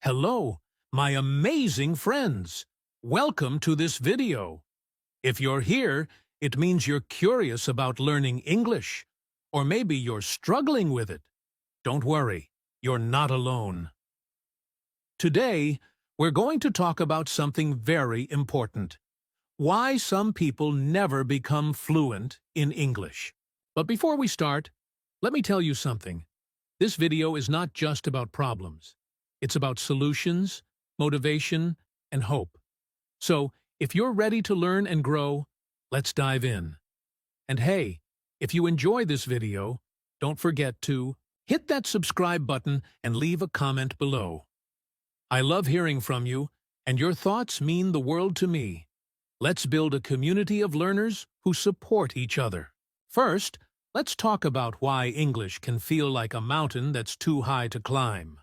Hello, my amazing friends! Welcome to this video. If you're here, it means you're curious about learning English, or maybe you're struggling with it. Don't worry, you're not alone. Today, we're going to talk about something very important. Why some people never become fluent in English. But before we start, let me tell you something. This video is not just about problems. It's about solutions, motivation, and hope. So, if you're ready to learn and grow, let's dive in. And hey, if you enjoy this video, don't forget to hit that subscribe button and leave a comment below. I love hearing from you, and your thoughts mean the world to me. Let's build a community of learners who support each other. First, let's talk about why English can feel like a mountain that's too high to climb.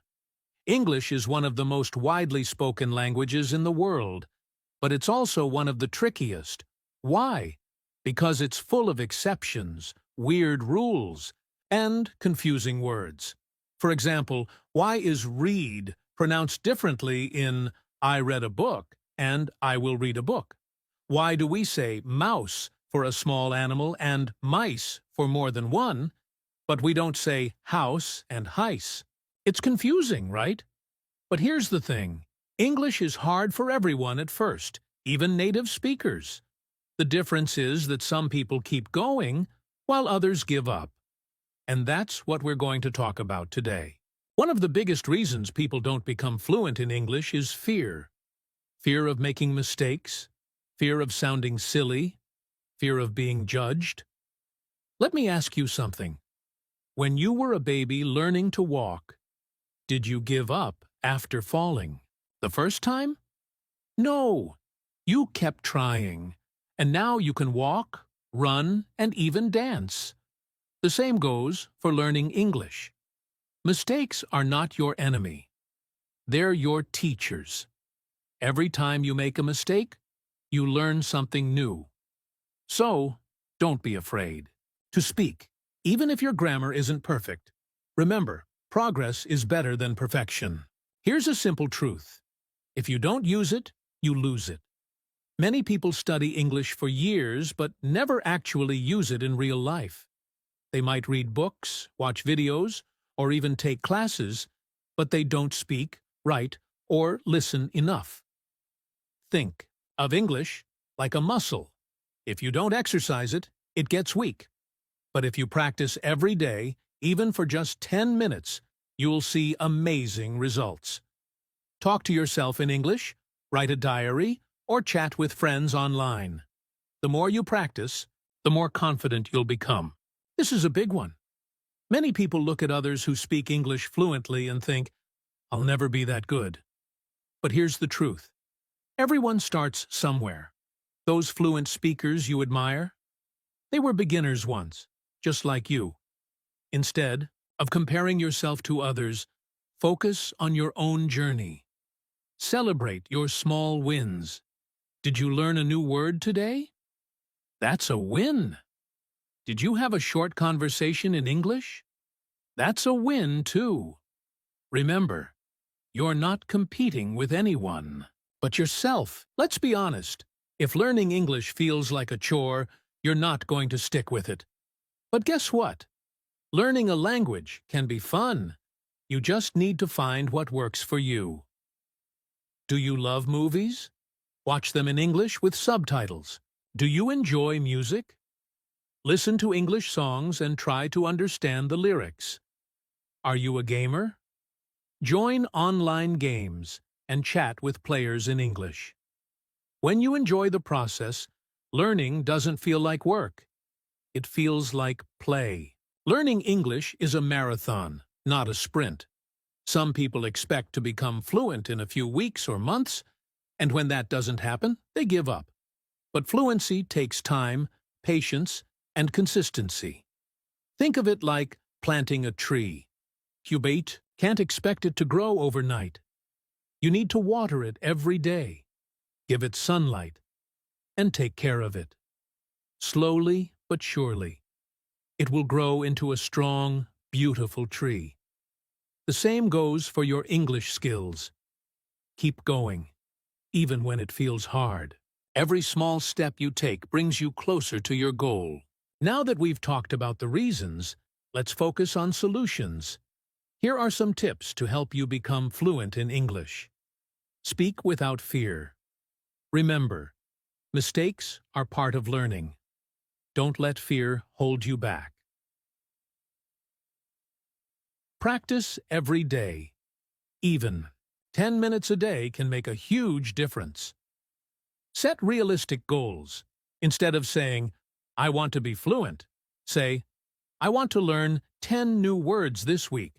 English is one of the most widely spoken languages in the world, but it's also one of the trickiest. Why? Because it's full of exceptions, weird rules, and confusing words. For example, why is read pronounced differently in I read a book and I will read a book? Why do we say mouse for a small animal and mice for more than one, but we don't say house and heis? It's confusing, right? But here's the thing. English is hard for everyone at first, even native speakers. The difference is that some people keep going, while others give up. And that's what we're going to talk about today. One of the biggest reasons people don't become fluent in English is fear. Fear of making mistakes, fear of sounding silly, fear of being judged. Let me ask you something. When you were a baby learning to walk, did you give up after falling? The first time? No. You kept trying, and now you can walk, run, and even dance. The same goes for learning English. Mistakes are not your enemy. They're your teachers. Every time you make a mistake, you learn something new. So, don't be afraid to speak, even if your grammar isn't perfect. Remember, progress is better than perfection. Here's a simple truth. If you don't use it, you lose it. Many people study English for years but never actually use it in real life. They might read books, watch videos, or even take classes, but they don't speak, write, or listen enough. Think of English like a muscle. If you don't exercise it, it gets weak. But if you practice every day, even for just 10 minutes, you'll see amazing results. Talk to yourself in English, write a diary, or chat with friends online. The more you practice, the more confident you'll become. This is a big one. Many people look at others who speak English fluently and think, I'll never be that good. But here's the truth. Everyone starts somewhere. Those fluent speakers you admire, they were beginners once, just like you. Instead of comparing yourself to others, focus on your own journey. Celebrate your small wins. Did you learn a new word today? That's a win. Did you have a short conversation in English? That's a win, too. Remember, you're not competing with anyone, but yourself. Let's be honest. If learning English feels like a chore, you're not going to stick with it. But guess what? Learning a language can be fun. You just need to find what works for you. Do you love movies? Watch them in English with subtitles. Do you enjoy music? Listen to English songs and try to understand the lyrics. Are you a gamer? Join online games and chat with players in English. When you enjoy the process, learning doesn't feel like work. It feels like play. Learning English is a marathon, not a sprint. Some people expect to become fluent in a few weeks or months, and when that doesn't happen, they give up. But fluency takes time, patience, and consistency. Think of it like planting a tree. You can't expect it to grow overnight. You need to water it every day, give it sunlight, and take care of it. Slowly but surely, it will grow into a strong, beautiful tree. The same goes for your English skills. keep going, even when it feels hard. Every small step you take brings you closer to your goal. Now that we've talked about the reasons, let's focus on solutions. Here are some tips to help you become fluent in English. Speak without fear. Remember, mistakes are part of learning. Don't let fear hold you back. Practice every day. Even 10 minutes a day can make a huge difference. Set realistic goals. Instead of saying, I want to be fluent, say, I want to learn 10 new words this week.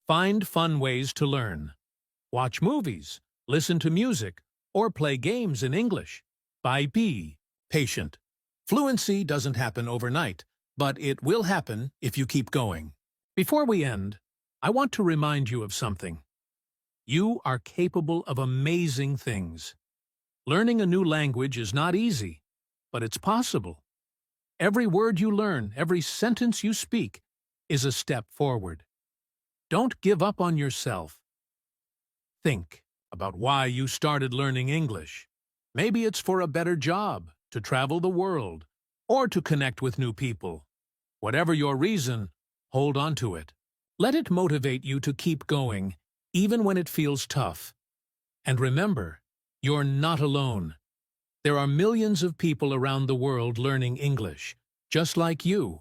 Find fun ways to learn. Watch movies, listen to music, or play games in English. Be patient. Fluency doesn't happen overnight, but it will happen if you keep going. Before we end, I want to remind you of something. You are capable of amazing things. Learning a new language is not easy, but it's possible. Every word you learn, every sentence you speak, is a step forward. Don't give up on yourself. Think about why you started learning English. Maybe it's for a better job, to travel the world, or to connect with new people. Whatever your reason, hold on to it. Let it motivate you to keep going, even when it feels tough. And remember, you're not alone. There are millions of people around the world learning English, just like you.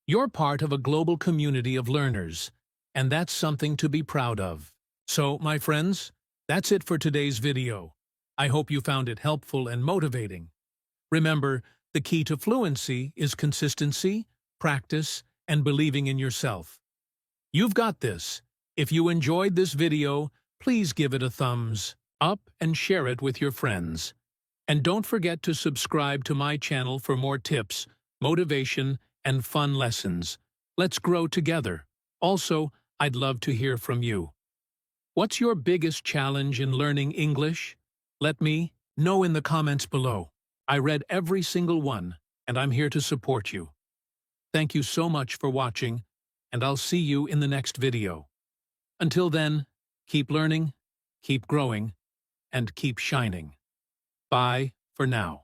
You're part of a global community of learners, and that's something to be proud of. So, my friends, that's it for today's video. I hope you found it helpful and motivating. Remember, the key to fluency is consistency, practice, and believing in yourself. You've got this. If you enjoyed this video, please give it a thumbs up and share it with your friends. And don't forget to subscribe to my channel for more tips, motivation, and fun lessons. Let's grow together. Also, I'd love to hear from you. What's your biggest challenge in learning English? Let me know in the comments below. I read every single one, and I'm here to support you. Thank you so much for watching, and I'll see you in the next video. Until then, keep learning, keep growing, and keep shining. Bye for now.